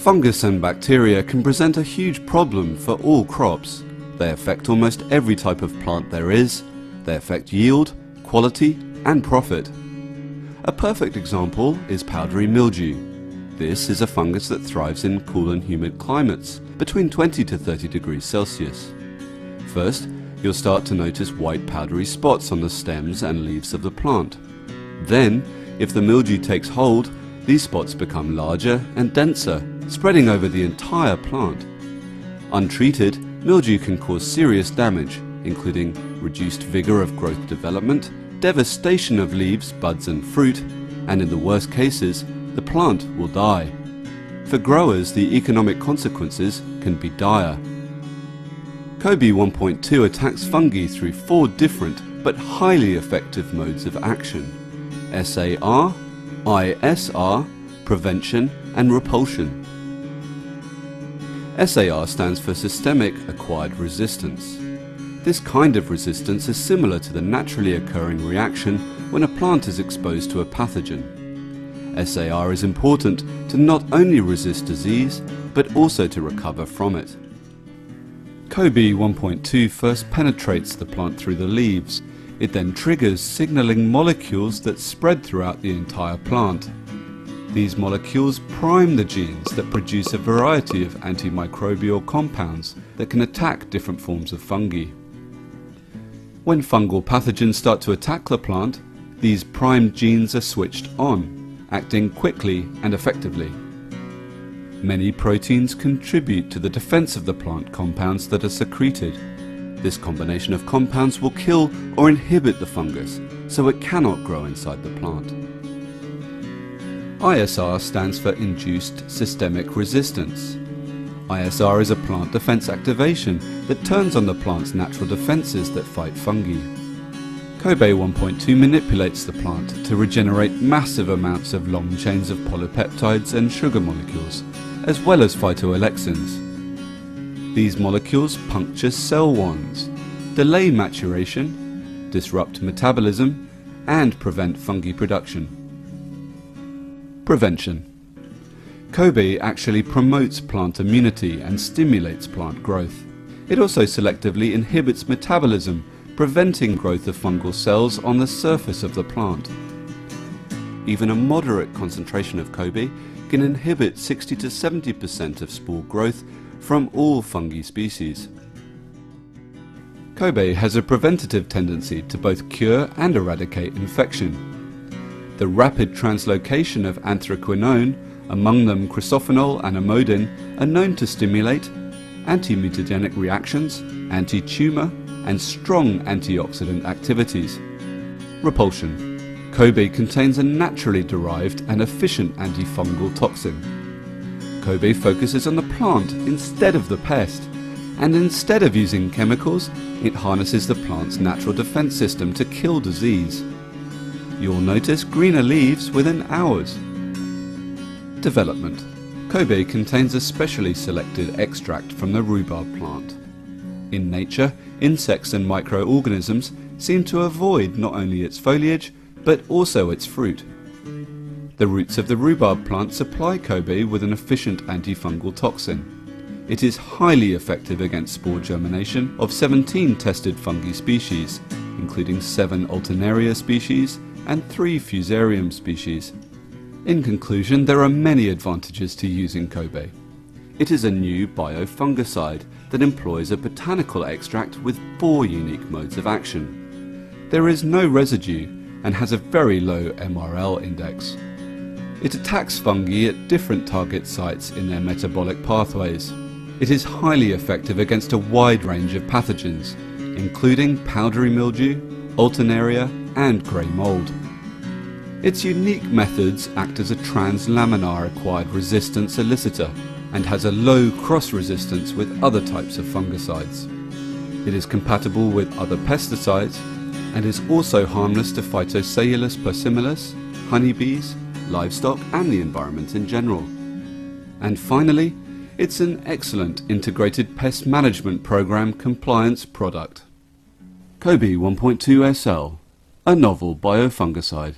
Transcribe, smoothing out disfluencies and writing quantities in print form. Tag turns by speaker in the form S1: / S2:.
S1: Fungus and bacteria can present a huge problem for all crops. They affect almost every type of plant there is. They affect yield, quality, and profit. A perfect example is powdery mildew. This is a fungus that thrives in cool and humid climates, between 20 to 30 degrees Celsius. First, you'll start to notice white powdery spots on the stems and leaves of the plant. Then, if the mildew takes hold, these spots become larger and denser, spreading over the entire plant. Untreated, mildew can cause serious damage, including reduced vigor of growth development, devastation of leaves, buds and fruit, and in the worst cases, the plant will die. For growers, the economic consequences can be dire. COBE 1.2 attacks fungi through 4 different but highly effective modes of action: SAR, ISR, prevention and repulsion. SAR stands for Systemic Acquired Resistance. This kind of resistance is similar to the naturally occurring reaction when a plant is exposed to a pathogen. SAR is important to not only resist disease, but also to recover from it. COBE 1.2 first penetrates the plant through the leaves. It then triggers signaling molecules that spread throughout the entire plant. These molecules prime the genes that produce a variety of antimicrobial compounds that can attack different forms of fungi. When fungal pathogens start to attack the plant, these primed genes are switched on, acting quickly and effectively. Many proteins contribute to the defense of the plant compounds that are secreted. This combination of compounds will kill or inhibit the fungus, so it cannot grow inside the plant. ISR stands for Induced Systemic Resistance. ISR is a plant defense activation that turns on the plant's natural defenses that fight fungi. COBE 1.2 manipulates the plant to regenerate massive amounts of long chains of polypeptides and sugar molecules, as well as phytoalexins. These molecules puncture cell wands, delay maturation, disrupt metabolism, and prevent fungi production. Prevention. COBE actually promotes plant immunity and stimulates plant growth. It also selectively inhibits metabolism, preventing growth of fungal cells on the surface of the plant. Even a moderate concentration of COBE can inhibit 60 to 70% of spore growth from all fungi species. COBE has a preventative tendency to both cure and eradicate infection. The rapid translocation of anthraquinone, among them cresophenol and amodin, are known to stimulate anti-mutagenic reactions, anti-tumor, and strong antioxidant activities. Repulsion. COBE contains a naturally derived and efficient antifungal toxin. COBE focuses on the plant instead of the pest, and instead of using chemicals, it harnesses the plant's natural defense system to kill disease. You'll notice greener leaves within hours. Development. COBE contains a specially selected extract from the rhubarb plant. In nature, insects and microorganisms seem to avoid not only its foliage, but also its fruit. The roots of the rhubarb plant supply COBE with an efficient antifungal toxin. It is highly effective against spore germination of 17 tested fungi species, including 7 Alternaria species and 3 Fusarium species. In conclusion, there are many advantages to using COBE. It is a new biofungicide that employs a botanical extract with 4 unique modes of action. There is no residue and has a very low MRL index. It attacks fungi at different target sites in their metabolic pathways. It is highly effective against a wide range of pathogens, including powdery mildew, Alternaria, and grey mould. Its unique methods act as a translaminar acquired resistance elicitor and has a low cross-resistance with other types of fungicides. It is compatible with other pesticides and is also harmless to Phytocellulus persimilis, honeybees, livestock and the environment in general. And finally, it's an excellent integrated pest management program compliance product. COBE 1.2 SL, a novel biofungicide.